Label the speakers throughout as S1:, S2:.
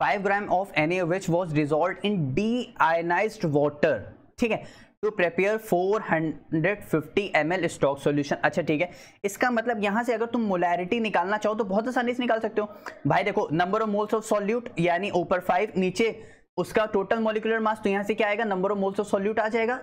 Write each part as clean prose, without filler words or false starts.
S1: 5 gram of NaOH was dissolved in deionized water, ठीक है, to prepare 450 ml stock solution. अच्छा ठीक है, इसका मतलब यहां से अगर तुम मोलैरिटी निकालना चाहो तो बहुत आसानी से निकाल सकते हो भाई। देखो number of moles of solute यानी ऊपर 5, नीचे उसका टोटल मॉलिक्यूलर मास, तो यहां से क्या आएगा, number of moles of solute आ जाएगा।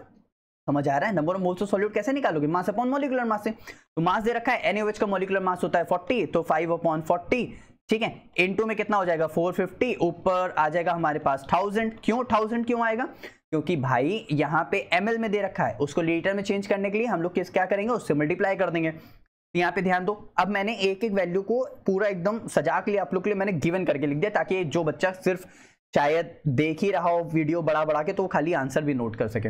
S1: समझ आ रहा है? Number of moles of solute कैसे निकालोगे, मास अपॉन मॉलिक्यूलर मास से। तो मास दे रखा है NaOH का मॉलिक्यूलर मास होता है 40, तो 5/40, ठीक है, इनटू में कितना हो जाएगा 450, ऊपर आ जाएगा हमारे पास 1000। क्यों 1000 क्यों आएगा, क्योंकि भाई यहाँ पे ml में दे रखा है, उसको लीटर में चेंज करने के लिए हम लोग क्या करेंगे, उससे मल्टीप्लाई कर देंगे। तो यहाँ पे ध्यान दो, अब मैंने एक एक वैल्यू को पूरा एकदम सजा के लिए आप लोग के लिए मैंने गिवन करके लिख दिया, ताकि जो बच्चा सिर्फ शायद देख ही रहा हो वीडियो बड़ा बड़ा के तो वो खाली आंसर भी नोट कर सके।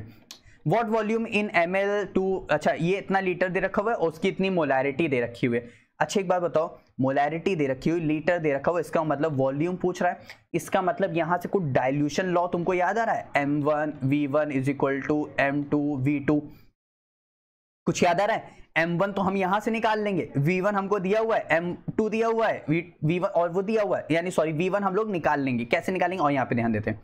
S1: What volume in ml to, अच्छा ये इतना लीटर दे रखा हुआ है, उसकी इतनी मोलैरिटी दे रखी हुई है। अच्छा एक बात बताओ, मोलैरिटी दे रखी हुई, लीटर दे रखा हुआ, इसका मतलब वॉल्यूम पूछ रहा है, इसका मतलब यहां से कुछ डाइल्यूशन लॉ तुमको याद आ रहा है, m1 v1 is equal to m2 v2, कुछ याद आ रहा है? m1 तो हम यहां से निकाल लेंगे, v1 हमको दिया हुआ है, m2 दिया हुआ है, v1 और वो दिया हुआ है, यानी सॉरी v1 हम लोग निकाल लेंगे। कैसे निकालेंगे, और यहाँ पे ध्यान देते हैं,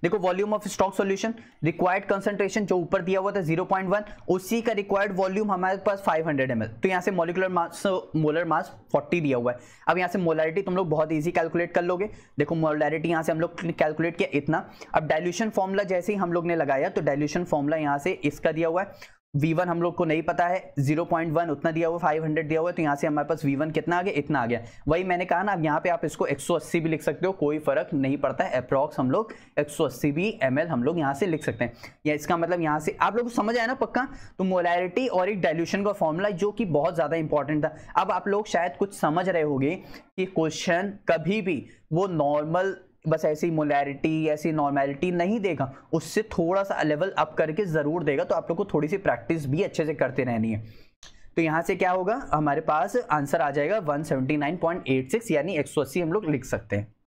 S1: देखो volume of stock solution, required concentration जो ऊपर दिया हुआ था 0.1, उसी का रिक्वायर्ड वॉल्यूम हमारे पास 500 ml, तो यहाँ से मॉलिक्यूलर मास, मोलर मास 40 दिया हुआ है। अब यहाँ से मोलैरिटी तुम लोग बहुत इजी कैलकुलेट कर लोगे। देखो मोलैरिटी यहाँ से हम लोग कैलकुलेट किया इतना। अब डाइल्यूशन फॉर्मूला जैसे ही हम लोग ने लगाया, तो डाइल्यूशन फॉर्मूला यहाँ से इसका दिया हुआ है, V1 हम लोग को नहीं पता है, 0.1 उतना दिया हुआ, 500 दिया हुआ है, तो यहाँ से हमारे पास V1 कितना आ गया, इतना आ गया। वही मैंने कहा ना, अब यहाँ पे आप इसको 180 भी लिख सकते हो, कोई फर्क नहीं पड़ता है, अप्रॉक्स हम लोग 180 भी ml हम लोग यहाँ से लिख सकते हैं। या इसका मतलब यहाँ से आप लोग को समझ आया ना पक्का? तो मोलैरिटी और एक डाइल्यूशन का फॉर्मूला जो कि बहुत ज्यादा इंपॉर्टेंट था। अब आप लोग शायद कुछ समझ रहे होंगे कि क्वेश्चन कभी भी वो नॉर्मल बस ऐसी मोलैरिटी ऐसी नॉर्मेलिटी नहीं देगा, उससे थोड़ा सा लेवल अप करके जरूर देगा, तो आप लोग को थोड़ी सी प्रैक्टिस भी अच्छे से करते रहनी है। तो यहां से क्या होगा, हमारे पास आंसर आ जाएगा 179.86, यानी 180 हम लोग लिख सकते हैं।